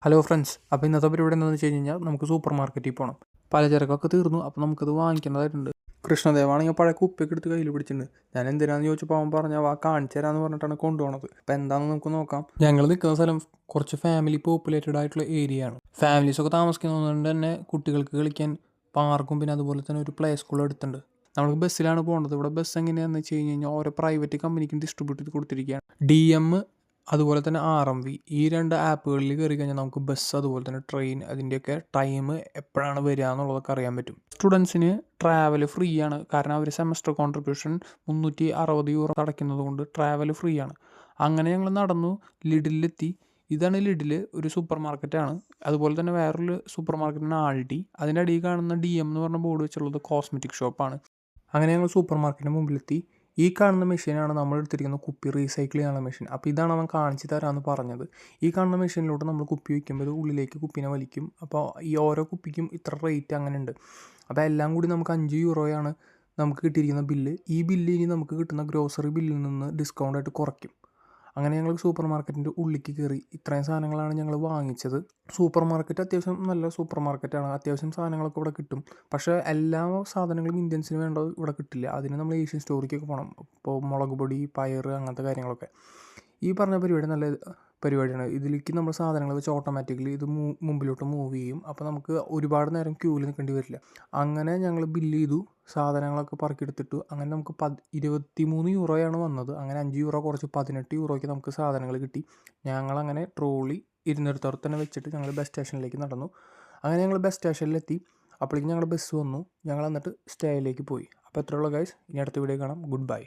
Hello friends, അപ്പോൾ ഇന്നത്തെ പരിപാടി എന്താണെന്ന് വെച്ച് കഴിഞ്ഞാൽ നമുക്ക് സൂപ്പർ മാർക്കറ്റിൽ പോകണം. പലചരക്കൊക്കെ തീർന്നു, അപ്പോൾ നമുക്കത് വാങ്ങിക്കേണ്ടതായിട്ടുണ്ട്. കൃഷ്ണദേവാണെങ്കിൽ പഴയ കുപ്പിയൊക്കെ എടുത്ത് കയ്യിൽ പിടിച്ചിട്ടുണ്ട്. ഞാൻ എന്തിനാന്ന് ചോദിച്ചപ്പോൾ അവൻ പറഞ്ഞാൽ കാണിച്ചു തരാമെന്ന് പറഞ്ഞിട്ടാണ് കൊണ്ടുപോകുന്നത്. അപ്പോൾ എന്താണെന്ന് നമുക്ക് നോക്കാം. ഞങ്ങൾ നിൽക്കുന്ന സ്ഥലം കുറച്ച് ഫാമിലി പോപ്പുലേറ്റഡ് ആയിട്ടുള്ള ഏരിയ ആണ്. ഫാമിലീസൊക്കെ താമസിക്കുന്നതുകൊണ്ട് തന്നെ കുട്ടികൾക്ക് കളിക്കാൻ പാർക്കും പിന്നെ അതുപോലെ തന്നെ ഒരു പ്ലേ സ്കൂളും എടുത്തിട്ടുണ്ട്. നമുക്ക് ബസ്സിലാണ് പോകേണ്ടത്. ഇവിടെ ബസ് എങ്ങനെയാണെന്ന് വെച്ച് കഴിഞ്ഞാൽ ഓരോ പ്രൈവറ്റ് കമ്പനിക്കും ഡിസ്ട്രിബ്യൂട്ട് ചെയ്ത് കൊടുത്തിരിക്കുകയാണ്. DM അതുപോലെ തന്നെ RMV ഈ 2 ആപ്പുകളിൽ കയറി കഴിഞ്ഞാൽ നമുക്ക് ബസ് അതുപോലെ തന്നെ ട്രെയിൻ അതിൻ്റെയൊക്കെ ടൈം എപ്പോഴാണ് വരിക എന്നുള്ളതൊക്കെ അറിയാൻ പറ്റും. സ്റ്റുഡൻസിന് ട്രാവൽ ഫ്രീ ആണ്, കാരണം അവർ സെമസ്റ്റർ കോൺട്രിബ്യൂഷൻ 360 യൂറോ അടയ്ക്കുന്നത് കൊണ്ട് ട്രാവൽ ഫ്രീ ആണ്. അങ്ങനെ ഞങ്ങൾ നടന്നു ലിഡിലെത്തി. ഇതാണ് ലിഡിൽ, ഒരു സൂപ്പർ മാർക്കറ്റാണ്. അതുപോലെ തന്നെ വേറൊരു സൂപ്പർ മാർക്കറ്റിന് ആൾഡി, അതിൻ്റെ അടിയിൽ കാണുന്ന DM എന്ന് പറഞ്ഞ ബോർഡ് വെച്ചുള്ളത് കോസ്മെറ്റിക് ഷോപ്പാണ്. അങ്ങനെ ഞങ്ങൾ സൂപ്പർ മാർക്കറ്റിന് മുമ്പിലെത്തി. ഈ കാണുന്ന മെഷീനാണ് നമ്മൾ എടുത്തിരിക്കുന്ന കുപ്പി റീസൈക്കിൾ ചെയ്യാനുള്ള മെഷീൻ. അപ്പോൾ ഇതാണ് അവൻ കാണിച്ചു തരാമെന്ന് പറഞ്ഞത്. ഈ കാണുന്ന മെഷീനിലോട്ട് നമ്മൾ കുപ്പി വയ്ക്കുമ്പോൾ ഉള്ളിലേക്ക് കുപ്പീനെ വലിക്കും. അപ്പോൾ ഈ ഓരോ കുപ്പിക്കും ഇത്ര റേറ്റ് അങ്ങനെ ഉണ്ട്. അപ്പോൾ എല്ലാം കൂടി നമുക്ക് 5 യൂറോയാണ് നമുക്ക് കിട്ടിയിരിക്കുന്ന ബില്ല്. ഈ ബില്ല് ഇനി നമുക്ക് കിട്ടുന്ന ഗ്രോസറി ബില്ലിൽ നിന്ന് ഡിസ്കൗണ്ടായിട്ട് കുറയ്ക്കും. അങ്ങനെ ഞങ്ങൾ സൂപ്പർ മാർക്കറ്റിൻ്റെ ഉള്ളിലേക്ക് കയറി. ഇത്രയും സാധനങ്ങളാണ് ഞങ്ങൾ വാങ്ങിച്ചത്. സൂപ്പർ മാർക്കറ്റ് അത്യാവശ്യം നല്ല സൂപ്പർ മാർക്കറ്റാണ്. അത്യാവശ്യം സാധനങ്ങളൊക്കെ ഇവിടെ കിട്ടും. പക്ഷേ എല്ലാ സാധനങ്ങളും ഇന്ത്യൻസിന് വേണ്ടത് ഇവിടെ കിട്ടില്ല. അതിന് നമ്മൾ ഏഷ്യൻ സ്റ്റോറിലേക്കൊക്കെ പോകണം. ഇപ്പോൾ മുളക് പൊടി, പയർ, അങ്ങനത്തെ കാര്യങ്ങളൊക്കെ. ഈ പറഞ്ഞ പരിപാടി നല്ല പരിപാടിയാണ്. ഇതിലേക്ക് നമ്മൾ സാധനങ്ങൾ വെച്ച് ഓട്ടോമാറ്റിക്കലി ഇത് മുമ്പിലോട്ട് മൂവ് ചെയ്യും. അപ്പോൾ നമുക്ക് ഒരുപാട് നേരം ക്യൂവിൽ നിൽക്കേണ്ടി വരില്ല. അങ്ങനെ ഞങ്ങൾ ബില്ല് ചെയ്തു, സാധനങ്ങളൊക്കെ പറക്കിയെടുത്തിട്ടു. അങ്ങനെ നമുക്ക് 23 യൂറോയാണ് വന്നത്. അങ്ങനെ 5 യൂറോ കുറച്ച് 18 യൂറോയ്ക്ക് നമുക്ക് സാധനങ്ങൾ കിട്ടി. ഞങ്ങളങ്ങനെ ട്രോളി ഇരുന്നിടത്തോടെ തന്നെ വെച്ചിട്ട് ഞങ്ങൾ ബസ് സ്റ്റേഷനിലേക്ക് നടന്നു. അങ്ങനെ ഞങ്ങൾ ബസ് സ്റ്റേഷനിലെത്തി. അപ്പോഴേക്കും ഞങ്ങളുടെ ബസ് വന്നു. ഞങ്ങൾ എന്നിട്ട് സ്റ്റേയിലേക്ക് പോയി. അപ്പോൾ എത്രയുള്ള ഗൈസ്, ഇനി അടുത്ത വീഡിയോ കാണാം. Good bye.